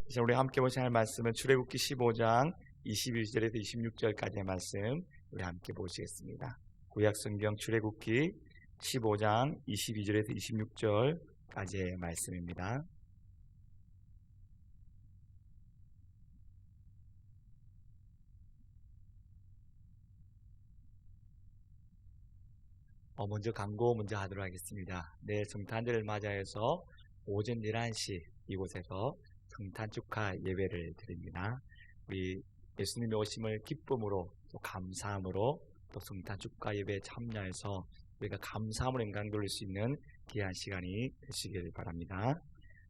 이제 우리 함께 보실 말씀은 출애굽기 15장 21절에서 26절까지의 말씀 우리 함께 보시겠습니다. 구약 성경 출애굽기 15장 22절에서 26절까지의 말씀입니다. 먼저 광고 먼저 하도록 하겠습니다. 내일 성탄절을 맞이해서 오전 11시 이곳에서 성탄 축하 예배를 드립니다. 우리 예수님의 오심을 기쁨으로 또 감사함으로 또 성탄 축하 예배에 참여해서 우리가 감사함으로 영광 돌릴 수 있는 귀한 시간이 되시길 바랍니다.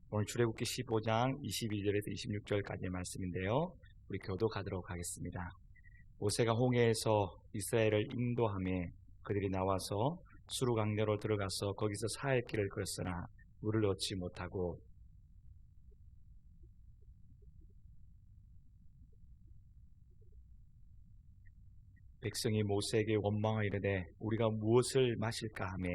오늘 출애굽기 15장 22절에서 26절까지의 말씀인데요. 우리 교독하도록 하겠습니다. 모세가 홍해에서 이스라엘을 인도하며 그들이 나와서 수르 강내로 들어가서 거기서 사흘 길을 걸었으나 물을 얻지 못하고 백성이 모세에게 원망을 이르되 우리가 무엇을 마실까 하며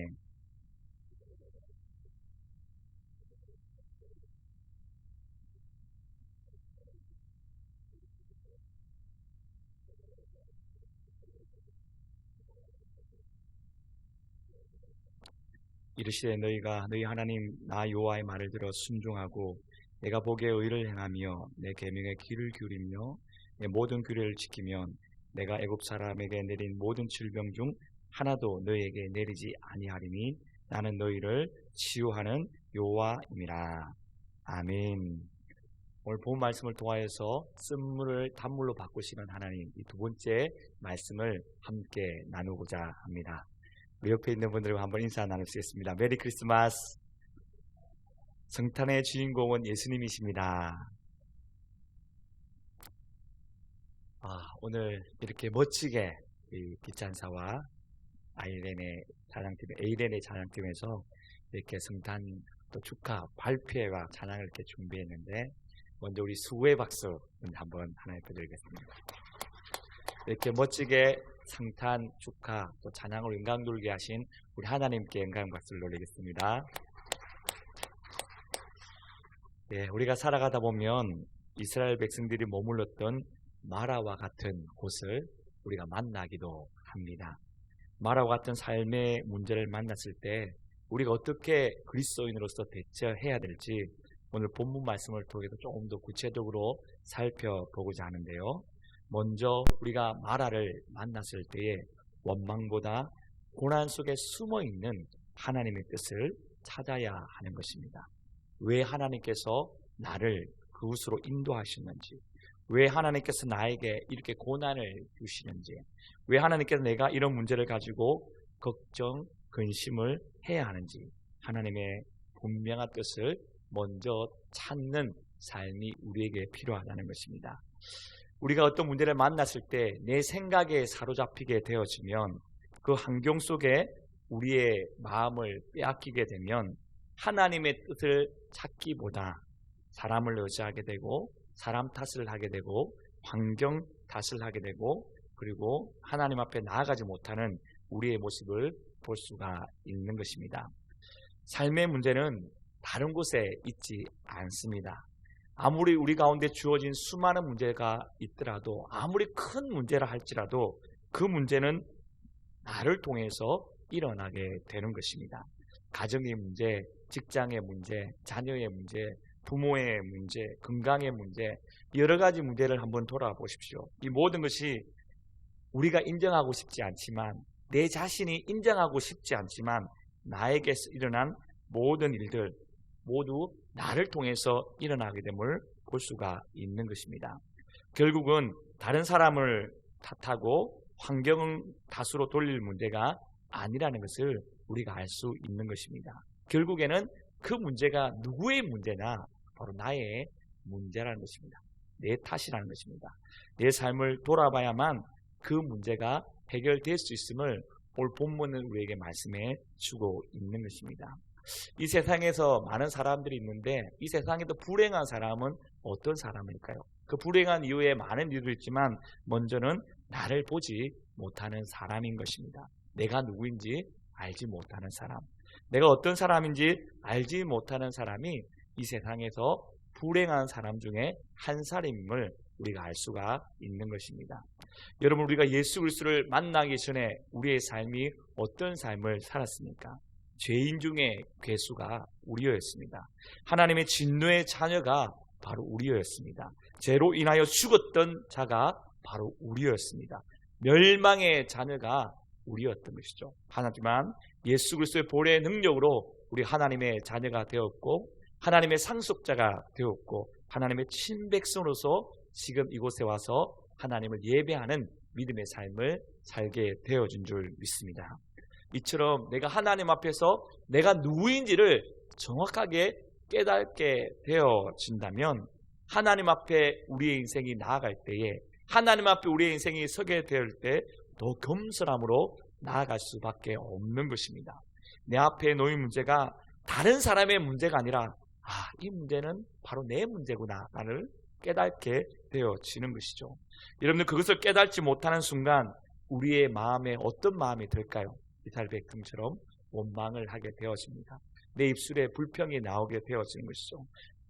이르시되 너희가 너희 하나님 나 여호와의 말을 들어 순종하고 내가 보기에 의를 행하며 내 계명에 귀를 기울이며 내 모든 규례를 지키면 내가 애굽 사람에게 내린 모든 질병 중 하나도 너희에게 내리지 아니하리니 나는 너희를 치유하는 여호와임이라. 아멘. 오늘 본 말씀을 통하여서 쓴물을 단물로 바꾸시는 하나님, 이 두 번째 말씀을 함께 나누고자 합니다. 우리 옆에 있는 분들과 한번 인사 나누시겠습니다. 메리 크리스마스. 성탄의 주인공은 예수님이십니다. 오늘 이렇게 멋지게 이 기찬사와 에이렌의 찬양팀에서 이렇게 성탄 또 축하 발표회와 찬양을 이렇게 준비했는데 먼저 우리 수고의 박수 한번 하나에 드리겠습니다. 이렇게 멋지게 성탄 축하 또 찬양으로 영광 돌게 하신 우리 하나님께 영광 박수를 올리겠습니다. 우리가 살아가다 보면 이스라엘 백성들이 머물렀던 마라와 같은 곳을 우리가 만나기도 합니다. 마라와 같은 삶의 문제를 만났을 때 우리가 어떻게 그리스도인으로서 대처해야 될지 오늘 본문 말씀을 통해서 조금 더 구체적으로 살펴보고자 하는데요. 먼저 우리가 마라를 만났을 때에 원망보다 고난 속에 숨어있는 하나님의 뜻을 찾아야 하는 것입니다. 왜 하나님께서 나를 그곳으로 인도하시는지, 왜 하나님께서 나에게 이렇게 고난을 주시는지, 왜 하나님께서 내가 이런 문제를 가지고 걱정, 근심을 해야 하는지 하나님의 분명한 뜻을 먼저 찾는 삶이 우리에게 필요하다는 것입니다. 우리가 어떤 문제를 만났을 때 내 생각에 사로잡히게 되어지면 그 환경 속에 우리의 마음을 빼앗기게 되면 하나님의 뜻을 찾기보다 사람을 의지하게 되고 사람 탓을 하게 되고 환경 탓을 하게 되고 그리고 하나님 앞에 나아가지 못하는 우리의 모습을 볼 수가 있는 것입니다. 삶의 문제는 다른 곳에 있지 않습니다. 아무리 우리 가운데 주어진 수많은 문제가 있더라도 아무리 큰 문제라 할지라도 그 문제는 나를 통해서 일어나게 되는 것입니다. 가정의 문제, 직장의 문제, 자녀의 문제, 부모의 문제, 건강의 문제, 여러 가지 문제를 한번 돌아보십시오. 이 모든 것이 우리가 인정하고 싶지 않지만 내 자신이 인정하고 싶지 않지만 나에게서 일어난 모든 일들 모두 나를 통해서 일어나게 됨을 볼 수가 있는 것입니다. 결국은 다른 사람을 탓하고 환경을 다수로 돌릴 문제가 아니라는 것을 우리가 알 수 있는 것입니다. 결국에는 그 문제가 누구의 문제나 바로 나의 문제라는 것입니다. 내 탓이라는 것입니다. 내 삶을 돌아봐야만 그 문제가 해결될 수 있음을 오늘 본문은 우리에게 말씀해 주고 있는 것입니다. 이 세상에서 많은 사람들이 있는데 이 세상에도 불행한 사람은 어떤 사람일까요? 그 불행한 이유에 많은 이유도 있지만 먼저는 나를 보지 못하는 사람인 것입니다. 내가 누구인지 알지 못하는 사람, 내가 어떤 사람인지 알지 못하는 사람이 이 세상에서 불행한 사람 중에 한 사람임을 우리가 알 수가 있는 것입니다. 여러분, 우리가 예수 그리스도를 만나기 전에 우리의 삶이 어떤 삶을 살았습니까? 죄인 중에 괴수가 우리였습니다. 하나님의 진노의 자녀가 바로 우리였습니다. 죄로 인하여 죽었던 자가 바로 우리였습니다. 멸망의 자녀가 우리였던 것이죠. 하지만 예수 그리스도의 보혈의 능력으로 우리 하나님의 자녀가 되었고 하나님의 상속자가 되었고 하나님의 친백성으로서 지금 이곳에 와서 하나님을 예배하는 믿음의 삶을 살게 되어진 줄 믿습니다. 이처럼 내가 하나님 앞에서 내가 누구인지를 정확하게 깨닫게 되어진다면 하나님 앞에 우리의 인생이 나아갈 때에 하나님 앞에 우리의 인생이 서게 될 때 더 겸손함으로 나아갈 수밖에 없는 것입니다. 내 앞에 놓인 문제가 다른 사람의 문제가 아니라 이 문제는 바로 내 문제구나를 깨닫게 되어지는 것이죠. 여러분들 그것을 깨닫지 못하는 순간 우리의 마음에 어떤 마음이 들까요? 이스라엘 백성처럼 원망을 하게 되어집니다. 내 입술에 불평이 나오게 되어지는 것이죠.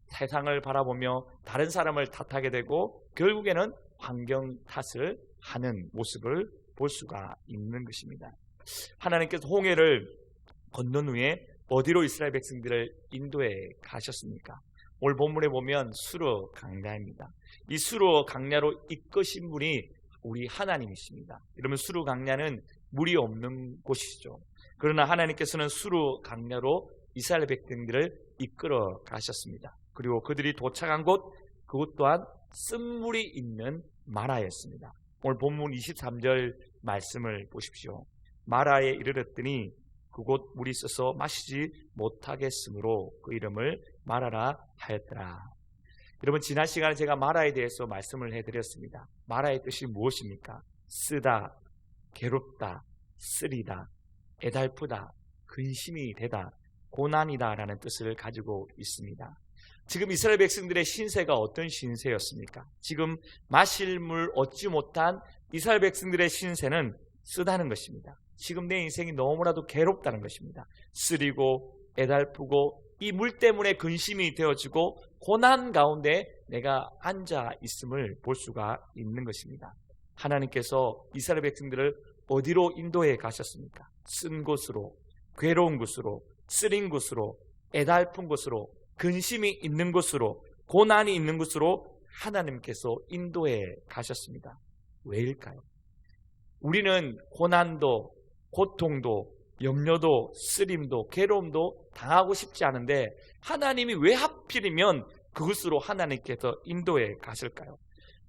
세상을 바라보며 다른 사람을 탓하게 되고 결국에는 환경 탓을 하는 모습을 볼 수가 있는 것입니다. 하나님께서 홍해를 건넌 후에 어디로 이스라엘 백성들을 인도해 가셨습니까? 오늘 본문에 보면 수르 강야입니다. 이 수르 강야로 이끄신 분이 우리 하나님이십니다. 여러분, 수르 강야는 물이 없는 곳이죠. 그러나 하나님께서는 수르 강야로 이스라엘 백성들을 이끌어 가셨습니다. 그리고 그들이 도착한 곳, 그곳 또한 쓴물이 있는 마라였습니다. 오늘 본문 23절 말씀을 보십시오. 마라에 이르렀더니 그곳 물이 있어서 마시지 못하겠으므로 그 이름을 마라라 하였더라. 여러분, 지난 시간에 제가 마라에 대해서 말씀을 해드렸습니다. 마라의 뜻이 무엇입니까? 쓰다, 괴롭다, 쓰리다, 애달프다, 근심이 되다, 고난이다 라는 뜻을 가지고 있습니다. 지금 이스라엘 백성들의 신세가 어떤 신세였습니까? 지금 마실 물 얻지 못한 이스라엘 백성들의 신세는 쓰다는 것입니다. 지금 내 인생이 너무나도 괴롭다는 것입니다. 쓰리고 애달프고 이 물 때문에 근심이 되어지고 고난 가운데 내가 앉아 있음을 볼 수가 있는 것입니다. 하나님께서 이스라엘 백성들을 어디로 인도해 가셨습니까? 쓴 곳으로, 괴로운 곳으로, 쓰린 곳으로, 애달픈 곳으로, 근심이 있는 곳으로, 고난이 있는 곳으로 하나님께서 인도해 가셨습니다. 왜일까요? 우리는 고난도, 고통도, 염려도, 쓰림도, 괴로움도 당하고 싶지 않은데 하나님이 왜 하필이면 그것으로 하나님께서 인도해 가실까요?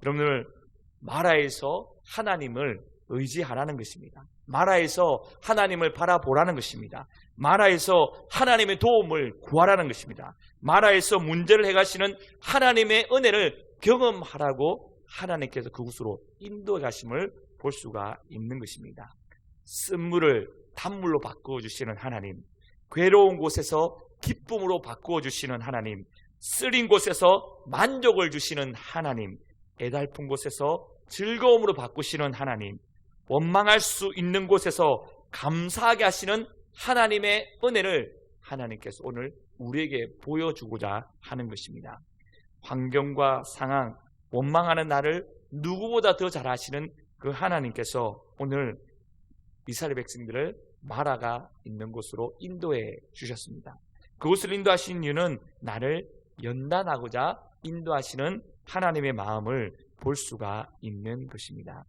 여러분들, 마라에서 하나님을 의지하라는 것입니다. 마라에서 하나님을 바라보라는 것입니다. 마라에서 하나님의 도움을 구하라는 것입니다. 마라에서 문제를 해가시는 하나님의 은혜를 경험하라고 하나님께서 그곳으로 인도해 가심을 볼 수가 있는 것입니다. 쓴물을 단물로 바꾸어 주시는 하나님, 괴로운 곳에서 기쁨으로 바꾸어 주시는 하나님, 쓰린 곳에서 만족을 주시는 하나님, 애달픈 곳에서 즐거움으로 바꾸시는 하나님, 원망할 수 있는 곳에서 감사하게 하시는 하나님의 은혜를 하나님께서 오늘 우리에게 보여주고자 하는 것입니다. 환경과 상황, 원망하는 나를 누구보다 더 잘 아시는 그 하나님께서 오늘 이스라엘 백성들을 마라가 있는 곳으로 인도해 주셨습니다. 그곳을 인도하신 이유는 나를 연단하고자 인도하시는 하나님의 마음을 볼 수가 있는 것입니다.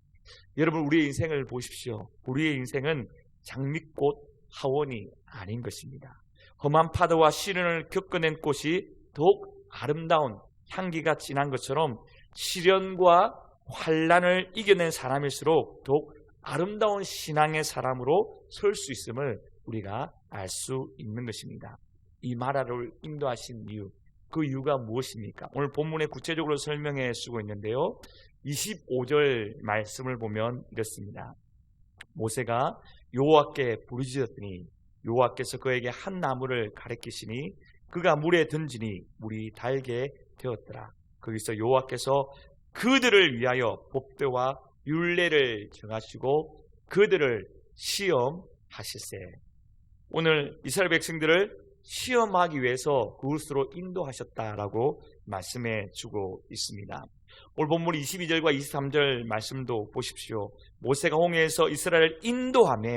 여러분, 우리의 인생을 보십시오. 우리의 인생은 장미꽃 하원이 아닌 것입니다. 험한 파도와 시련을 겪어낸 꽃이 더욱 아름다운 향기가 진한 것처럼 시련과 환난을 이겨낸 사람일수록 더욱 아름다운 신앙의 사람으로 설 수 있음을 우리가 알 수 있는 것입니다. 이 마라를 인도하신 이유, 그 이유가 무엇입니까? 오늘 본문에 구체적으로 설명해 주고 있는데요. 25절 말씀을 보면 이렇습니다. 모세가 여호와께 부르짖었더니 여호와께서 그에게 한 나무를 가리키시니 그가 물에 던지니 물이 달게 되었더라. 거기서 여호와께서 그들을 위하여 법도와 율례를 정하시고 그들을 시험하실세. 오늘 이스라엘 백성들을 시험하기 위해서 그곳으로 인도하셨다라고 말씀해 주고 있습니다. 오늘 본문 22절과 23절 말씀도 보십시오. 모세가 홍해에서 이스라엘을 인도하며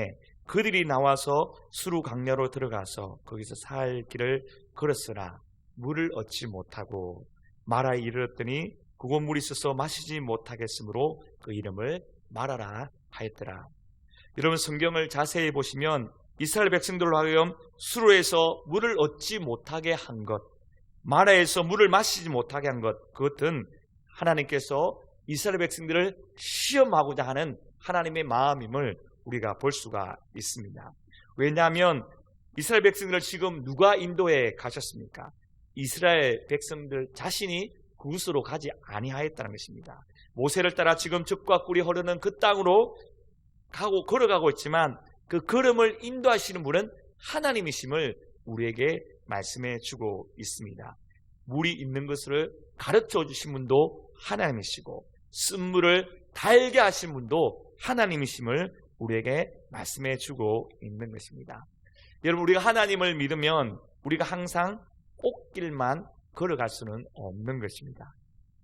그들이 나와서 수르 강야로 들어가서 거기서 살 길을 걸었으나 물을 얻지 못하고 마라에 이르렀더니 그곳 물이 있어서 마시지 못하겠으므로 그 이름을 마라라 하였더라. 여러분, 성경을 자세히 보시면 이스라엘 백성들로 하여금 수르에서 물을 얻지 못하게 한 것, 마라에서 물을 마시지 못하게 한 것, 그것은 하나님께서 이스라엘 백성들을 시험하고자 하는 하나님의 마음임을 우리가 볼 수가 있습니다. 왜냐하면 이스라엘 백성들을 지금 누가 인도해 가셨습니까? 이스라엘 백성들 자신이 그곳으로 가지 아니하였다는 것입니다. 모세를 따라 지금 즙과 꿀이 흐르는 그 땅으로 걸어가고 있지만 그 걸음을 인도하시는 분은 하나님이심을 우리에게 말씀해 주고 있습니다. 물이 있는 것을 가르쳐 주신 분도 하나님이시고 쓴물을 달게 하신 분도 하나님이심을 우리에게 말씀해 주고 있는 것입니다. 여러분, 우리가 하나님을 믿으면 우리가 항상 꽃길만 걸어갈 수는 없는 것입니다.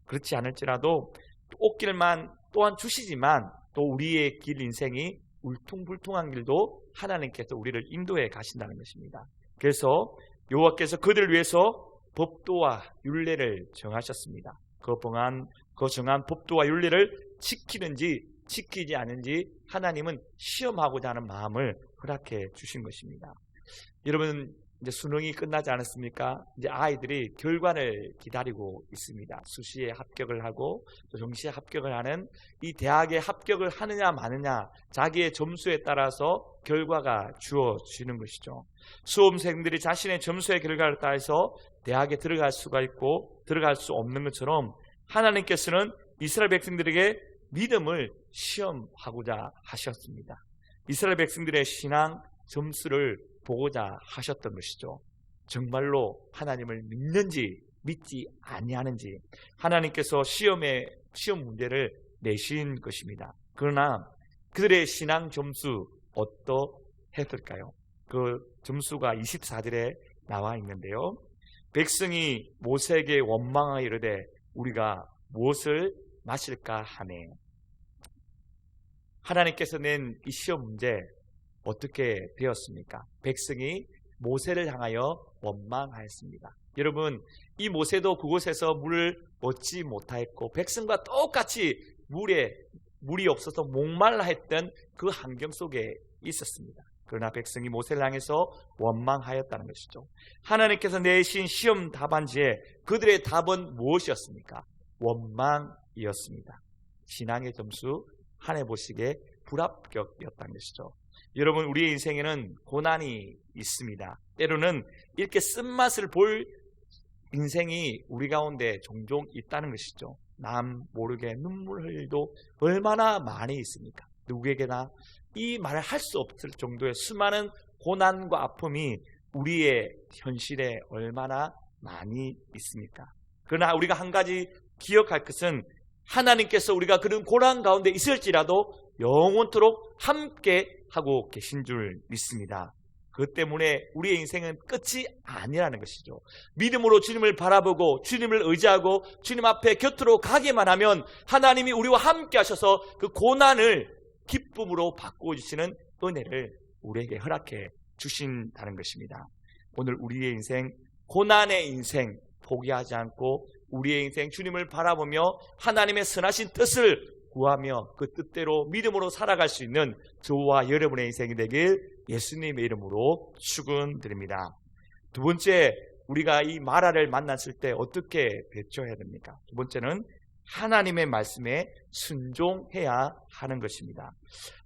그렇지 않을지라도 꽃길만 또한 주시지만 또 우리의 길 인생이 울퉁불퉁한 길도 하나님께서 우리를 인도해 가신다는 것입니다. 그래서 여호와께서 그들을 위해서 법도와 율례를 정하셨습니다. 그 정한 법도와 율례를 지키는지 지키지 않은지 하나님은 시험하고자 하는 마음을 허락해 주신 것입니다. 여러분, 이제 수능이 끝나지 않았습니까? 이제 아이들이 결과를 기다리고 있습니다. 수시에 합격을 하고 또 정시에 합격을 하는 이 대학에 합격을 하느냐 마느냐 자기의 점수에 따라서 결과가 주어지는 것이죠. 수험생들이 자신의 점수의 결과를 따라서 대학에 들어갈 수가 있고 들어갈 수 없는 것처럼 하나님께서는 이스라엘 백성들에게 믿음을 시험하고자 하셨습니다. 이스라엘 백성들의 신앙 점수를 보고자 하셨던 것이죠. 정말로 하나님을 믿는지 믿지 아니하는지 하나님께서 시험 문제를 내신 것입니다. 그러나 그들의 신앙 점수 어떠했을까요? 그 점수가 24절에 나와 있는데요. 백성이 모세에게 원망하여 이르되 우리가 무엇을 마실까 하네. 하나님께서 낸 이 시험 문제 어떻게 되었습니까? 백성이 모세를 향하여 원망하였습니다. 여러분, 이 모세도 그곳에서 물을 얻지 못하였고 백성과 똑같이 물이 없어서 목말라 했던 그 환경 속에 있었습니다. 그러나 백성이 모세를 향해서 원망하였다는 것이죠. 하나님께서 내신 시험 답안지에 그들의 답은 무엇이었습니까? 원망이었습니다. 신앙의 점수 하나 보시기에 불합격이었다는 것이죠. 여러분, 우리의 인생에는 고난이 있습니다. 때로는 이렇게 쓴맛을 볼 인생이 우리 가운데 종종 있다는 것이죠. 남 모르게 눈물 흘릴 일도 얼마나 많이 있습니까? 누구에게나 이 말을 할 수 없을 정도의 수많은 고난과 아픔이 우리의 현실에 얼마나 많이 있습니까? 그러나 우리가 한 가지 기억할 것은 하나님께서 우리가 그런 고난 가운데 있을지라도 영원토록 함께 하고 계신 줄 믿습니다. 그것 때문에 우리의 인생은 끝이 아니라는 것이죠. 믿음으로 주님을 바라보고 주님을 의지하고 주님 앞에 곁으로 가기만 하면 하나님이 우리와 함께 하셔서 그 고난을 기쁨으로 바꿔주시는 은혜를 우리에게 허락해 주신다는 것입니다. 오늘 우리의 인생, 고난의 인생 포기하지 않고 우리의 인생 주님을 바라보며 하나님의 선하신 뜻을 구하며 그 뜻대로 믿음으로 살아갈 수 있는 저와 여러분의 인생이 되길 예수님의 이름으로 축원드립니다. 두 번째, 우리가 이 마라를 만났을 때 어떻게 대처해야 됩니까? 두 번째는 하나님의 말씀에 순종해야 하는 것입니다.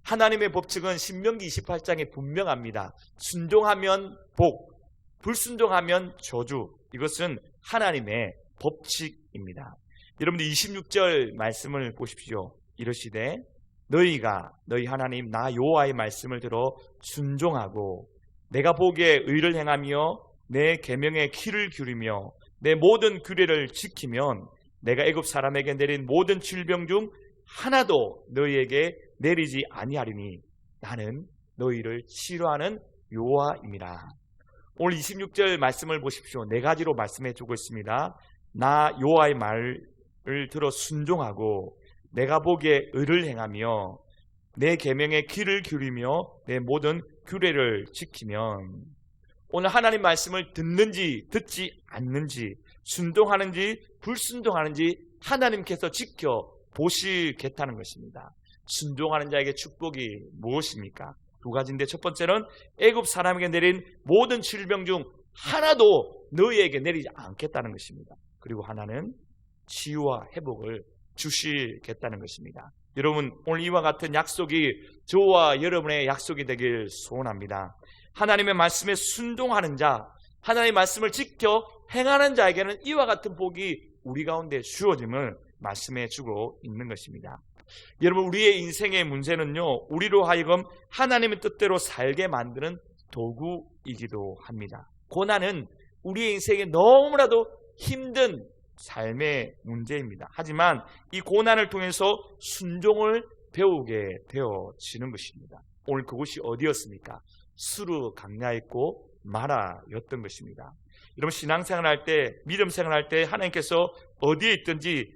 하나님의 법칙은 신명기 28장에 분명합니다. 순종하면 복, 불순종하면 저주. 이것은 하나님의 법칙입니다. 여러분들 26절 말씀을 보십시오. 이러시되 너희가 너희 하나님 나 여호와의 말씀을 들어 순종하고 내가 보기에 의를 행하며 내 계명에 귀를 기울이며 내 모든 규례를 지키면 내가 애굽 사람에게 내린 모든 질병 중 하나도 너희에게 내리지 아니하리니 나는 너희를 치료하는 여호와임이라. 오늘 26절 말씀을 보십시오. 네 가지로 말씀해 주고 있습니다. 나 여호와의 말을 들어 순종하고 내가 보기에 의를 행하며 내 계명에 귀를 기울이며 내 모든 규례를 지키면, 오늘 하나님 말씀을 듣는지 듣지 않는지, 순종하는지 불순종하는지 하나님께서 지켜보시겠다는 것입니다. 순종하는 자에게 축복이 무엇입니까? 두 가지인데, 첫 번째는 애굽 사람에게 내린 모든 질병 중 하나도 너희에게 내리지 않겠다는 것입니다. 그리고 하나는 치유와 회복을 주시겠다는 것입니다. 여러분, 오늘 이와 같은 약속이 저와 여러분의 약속이 되길 소원합니다. 하나님의 말씀에 순종하는 자, 하나님의 말씀을 지켜 행하는 자에게는 이와 같은 복이 우리 가운데 주어짐을 말씀해 주고 있는 것입니다. 여러분, 우리의 인생의 문제는요, 우리로 하여금 하나님의 뜻대로 살게 만드는 도구이기도 합니다. 고난은 우리의 인생에 너무나도 힘든 삶의 문제입니다. 하지만 이 고난을 통해서 순종을 배우게 되어지는 것입니다. 오늘 그곳이 어디였습니까? 수르 강야였고 마라였던 것입니다. 여러분, 신앙생활 할 때, 믿음 생활할 때 하나님께서 어디에 있든지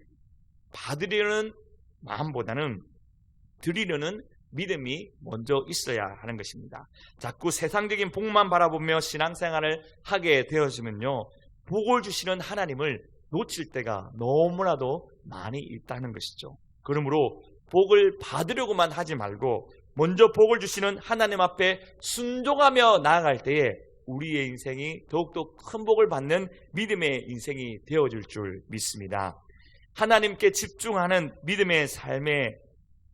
받으려는 마음보다는 드리려는 믿음이 먼저 있어야 하는 것입니다. 자꾸 세상적인 복만 바라보며 신앙생활을 하게 되어지면요, 복을 주시는 하나님을 놓칠 때가 너무나도 많이 있다는 것이죠. 그러므로 복을 받으려고만 하지 말고 먼저 복을 주시는 하나님 앞에 순종하며 나아갈 때에 우리의 인생이 더욱더 큰 복을 받는 믿음의 인생이 되어질 줄 믿습니다. 하나님께 집중하는 믿음의 삶의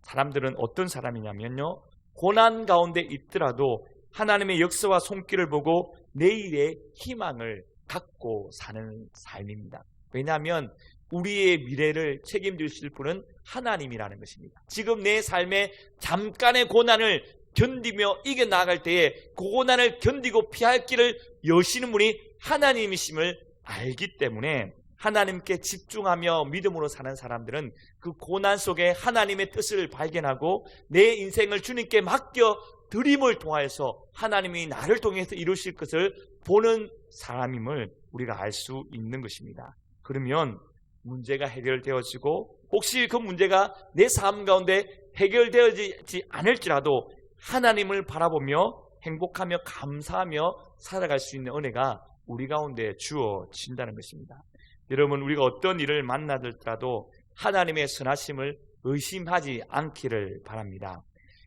사람들은 어떤 사람이냐면요, 고난 가운데 있더라도 하나님의 역사와 손길을 보고 내일의 희망을 갖고 사는 삶입니다. 왜냐하면 우리의 미래를 책임지실 분은 하나님이라는 것입니다. 지금 내 삶에 잠깐의 고난을 견디며 이겨나갈 때에 그 고난을 견디고 피할 길을 여시는 분이 하나님이심을 알기 때문에 하나님께 집중하며 믿음으로 사는 사람들은 그 고난 속에 하나님의 뜻을 발견하고 내 인생을 주님께 맡겨 드림을 통하여서 하나님이 나를 통해서 이루실 것을 보는 사람임을 우리가 알 수 있는 것입니다. 그러면 문제가 해결되어지고 혹시 그 문제가 내 삶 가운데 해결되어지지 않을지라도 하나님을 바라보며 행복하며 감사하며 살아갈 수 있는 은혜가 우리 가운데 주어진다는 것입니다. 여러분, 우리가 어떤 일을 만나더라도 하나님의 선하심을 의심하지 않기를 바랍니다.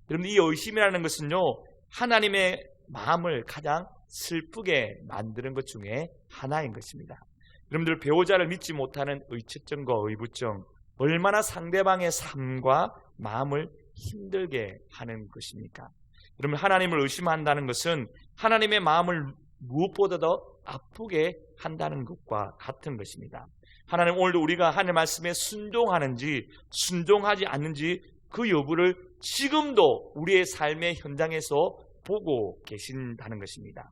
여러분, 이 의심이라는 것은요, 하나님의 마음을 가장 슬프게 만드는 것 중에 하나인 것입니다. 여러분들, 배우자를 믿지 못하는 의처증과 의부증, 얼마나 상대방의 삶과 마음을 힘들게 하는 것입니까? 여러분, 하나님을 의심한다는 것은 하나님의 마음을 무엇보다도 아프게 한다는 것과 같은 것입니다. 하나님, 오늘도 우리가 하나님 말씀에 순종하는지 순종하지 않는지 그 여부를 지금도 우리의 삶의 현장에서 보고 계신다는 것입니다.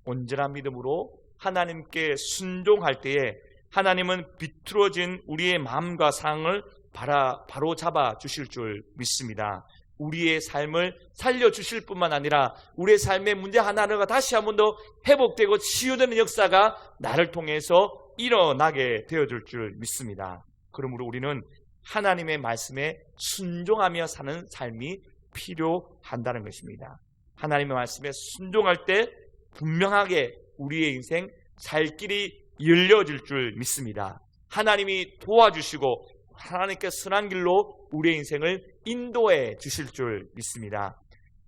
온전한 믿음으로 하나님께 순종할 때에 하나님은 비틀어진 우리의 마음과 상을 바로 잡아 주실 줄 믿습니다. 우리의 삶을 살려주실 뿐만 아니라 우리의 삶의 문제 하나하나가 다시 한 번 더 회복되고 치유되는 역사가 나를 통해서 일어나게 되어줄 줄 믿습니다. 그러므로 우리는 하나님의 말씀에 순종하며 사는 삶이 필요한다는 것입니다. 하나님의 말씀에 순종할 때 분명하게 우리의 인생 살 길이 열려질 줄 믿습니다. 하나님이 도와주시고 하나님께 선한 길로 우리의 인생을 인도해 주실 줄 믿습니다.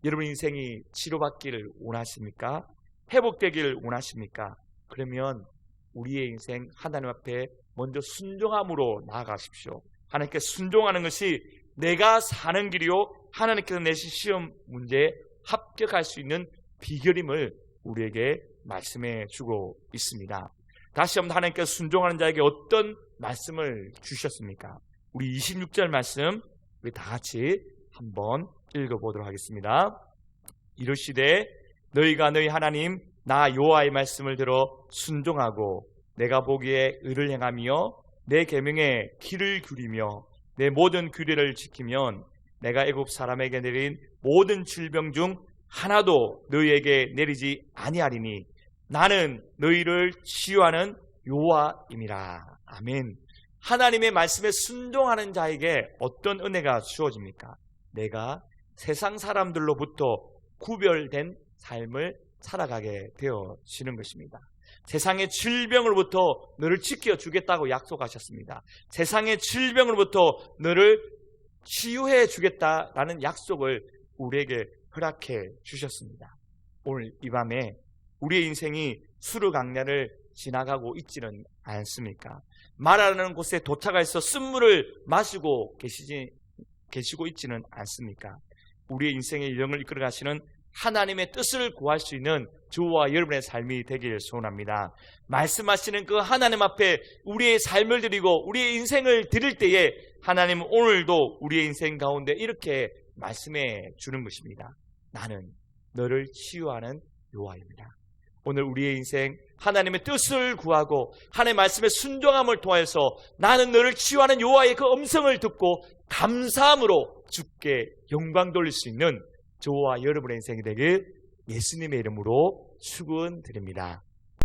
여러분 인생이 치료받기를 원하십니까? 회복되기를 원하십니까? 그러면 우리의 인생 하나님 앞에 먼저 순종함으로 나아가십시오. 하나님께 순종하는 것이 내가 사는 길이요 하나님께서 내신 시험 문제에 합격할 수 있는 비결임을 우리에게 말씀해 주고 있습니다. 다시 한번 하나님께서 순종하는 자에게 어떤 말씀을 주셨습니까? 우리 26절 말씀 우리 다 같이 한번 읽어보도록 하겠습니다. 이르시되 너희가 너희 하나님 나 여호와의 말씀을 들어 순종하고 내가 보기에 의를 행하며 내 계명에 귀를 기울이며 내 모든 규례를 지키면 내가 애굽 사람에게 내린 모든 질병 중 하나도 너희에게 내리지 아니하리니 나는 너희를 치유하는 여호와임이라. 아멘. 하나님의 말씀에 순종하는 자에게 어떤 은혜가 주어집니까? 내가 세상 사람들로부터 구별된 삶을 살아가게 되어지는 것입니다. 세상의 질병으로부터 너를 지켜주겠다고 약속하셨습니다. 세상의 질병으로부터 너를 치유해 주겠다라는 약속을 우리에게 허락해 주셨습니다. 오늘 이 밤에 우리의 인생이 수르강야를 지나가고 있지는 않습니까? 마라라는 곳에 도착해서 쓴물을 마시고 계시고 있지는 않습니까? 우리의 인생의 여정을 이끌어 가시는 하나님의 뜻을 구할 수 있는 저와 여러분의 삶이 되기를 소원합니다. 말씀하시는 그 하나님 앞에 우리의 삶을 드리고 우리의 인생을 드릴 때에 하나님은 오늘도 우리의 인생 가운데 이렇게 말씀해 주는 것입니다. 나는 너를 치유하는 여호와입니다. 오늘 우리의 인생 하나님의 뜻을 구하고 하나님의 말씀에 순종함을 통해서 나는 너를 치유하는 여호와의 그 음성을 듣고 감사함으로 주께 영광 돌릴 수 있는 저와 여러분의 인생이 되길 예수님의 이름으로 축원드립니다.